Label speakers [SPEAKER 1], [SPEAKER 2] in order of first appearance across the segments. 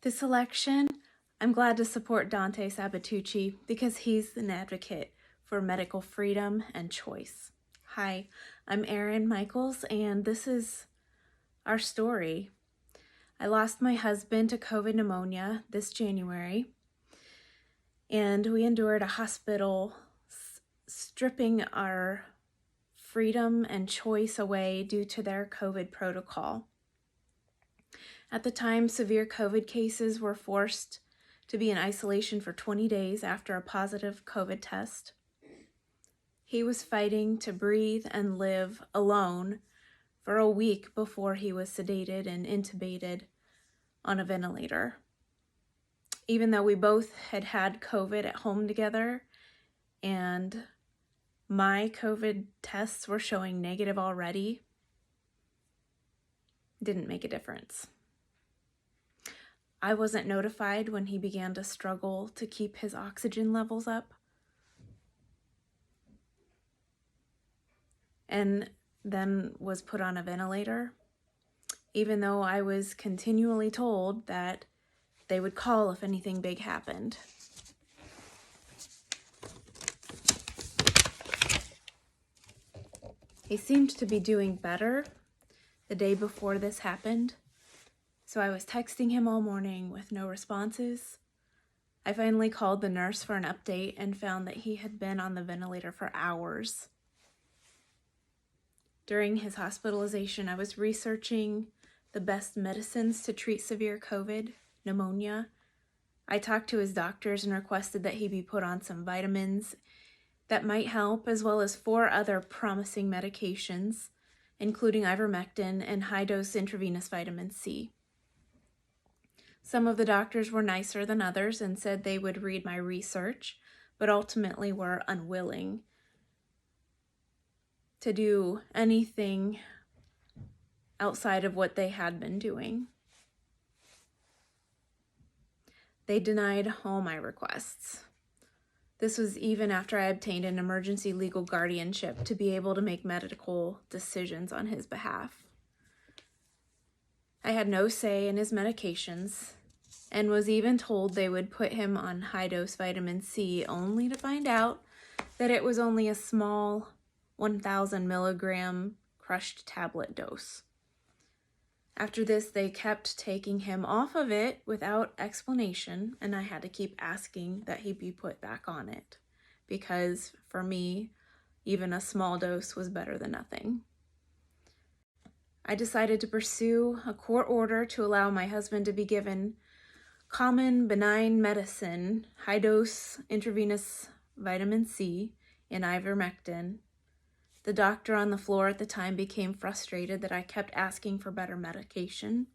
[SPEAKER 1] This election, I'm glad to support Dante Sabatucci because he's an advocate for medical freedom and choice. Hi, I'm Erin Michaels, and this is our story. I lost my husband to COVID pneumonia this January, and we endured a hospital stripping our freedom and choice away due to their COVID protocol. At the time, severe COVID cases were forced to be in isolation for 20 days after a positive COVID test. He was fighting to breathe and live alone for a week before he was sedated and intubated on a ventilator. Even though we both had had COVID at home together and my COVID tests were showing negative already, didn't make a difference. I wasn't notified when he began to struggle to keep his oxygen levels up. And then was put on a ventilator, even though I was continually told that they would call if anything big happened. He seemed to be doing better the day before this happened, so I was texting him all morning with no responses. I finally called the nurse for an update and found that he had been on the ventilator for hours. During his hospitalization, I was researching the best medicines to treat severe COVID pneumonia. I talked to his doctors and requested that he be put on some vitamins that might help, as well as 4 other promising medications, including ivermectin and high-dose intravenous vitamin C. Some of the doctors were nicer than others and said they would read my research, but ultimately were unwilling to do anything outside of what they had been doing. They denied all my requests. This was even after I obtained an emergency legal guardianship to be able to make medical decisions on his behalf. I had no say in his medications and was even told they would put him on high-dose vitamin C, only to find out that it was only a small 1,000 milligram crushed tablet dose. After this, they kept taking him off of it without explanation, and I had to keep asking that he be put back on it, because for me, even a small dose was better than nothing. I decided to pursue a court order to allow my husband to be given common benign medicine, high-dose intravenous vitamin C and ivermectin. The doctor on the floor at the time became frustrated that I kept asking for better medication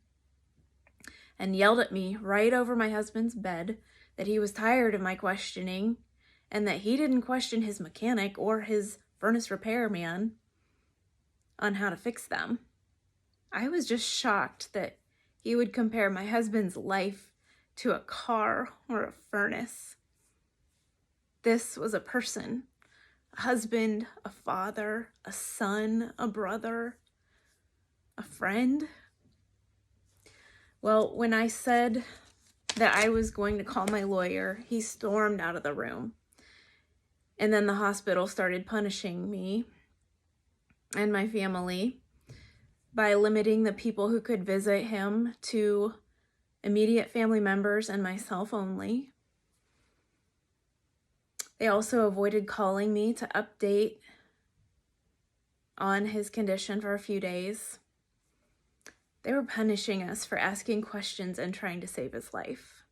[SPEAKER 1] and yelled at me right over my husband's bed that he was tired of my questioning and that he didn't question his mechanic or his furnace repairman on how to fix them. I was just shocked that he would compare my husband's life to a car or a furnace. This was a person. A husband, a father, a son, a brother, a friend. Well, when I said that I was going to call my lawyer, he stormed out of the room. And then the hospital started punishing me and my family by limiting the people who could visit him to immediate family members and myself only. They also avoided calling me to update on his condition for a few days. They were punishing us for asking questions and trying to save his life.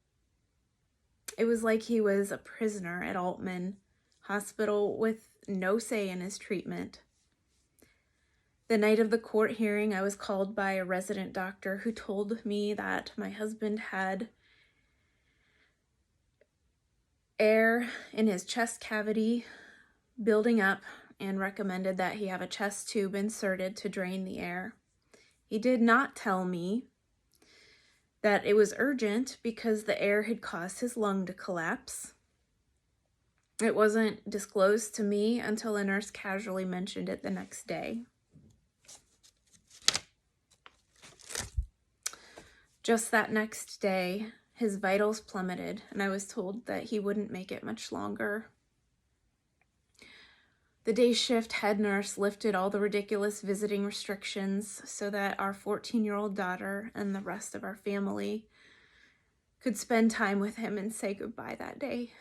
[SPEAKER 1] It was like he was a prisoner at Altman Hospital with no say in his treatment. The night of the court hearing, I was called by a resident doctor who told me that my husband had air in his chest cavity building up and recommended that he have a chest tube inserted to drain the air. He did not tell me that it was urgent because the air had caused his lung to collapse. It wasn't disclosed to me until a nurse casually mentioned it the next day. Just that next day, his vitals plummeted, and I was told that he wouldn't make it much longer. The day shift head nurse lifted all the ridiculous visiting restrictions so that our 14-year-old daughter and the rest of our family could spend time with him and say goodbye that day.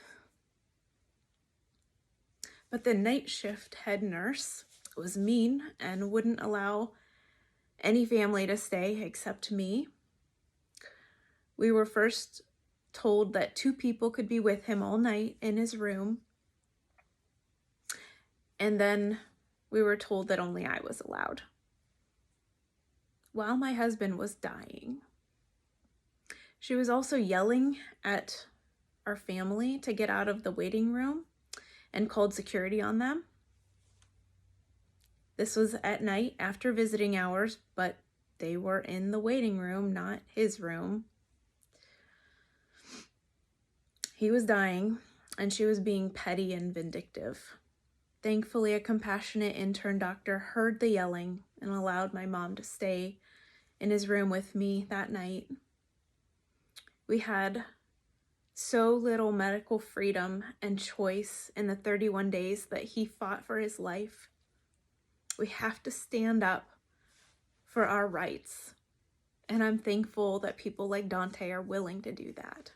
[SPEAKER 1] But the night shift head nurse was mean and wouldn't allow any family to stay except me. We were first told that 2 people could be with him all night in his room. And then we were told that only I was allowed, while my husband was dying. She was also yelling at our family to get out of the waiting room and called security on them. This was at night after visiting hours, but they were in the waiting room, not his room. He was dying, and she was being petty and vindictive. Thankfully, a compassionate intern doctor heard the yelling and allowed my mom to stay in his room with me that night. We had so little medical freedom and choice in the 31 days that he fought for his life. We have to stand up for our rights, and I'm thankful that people like Dante are willing to do that.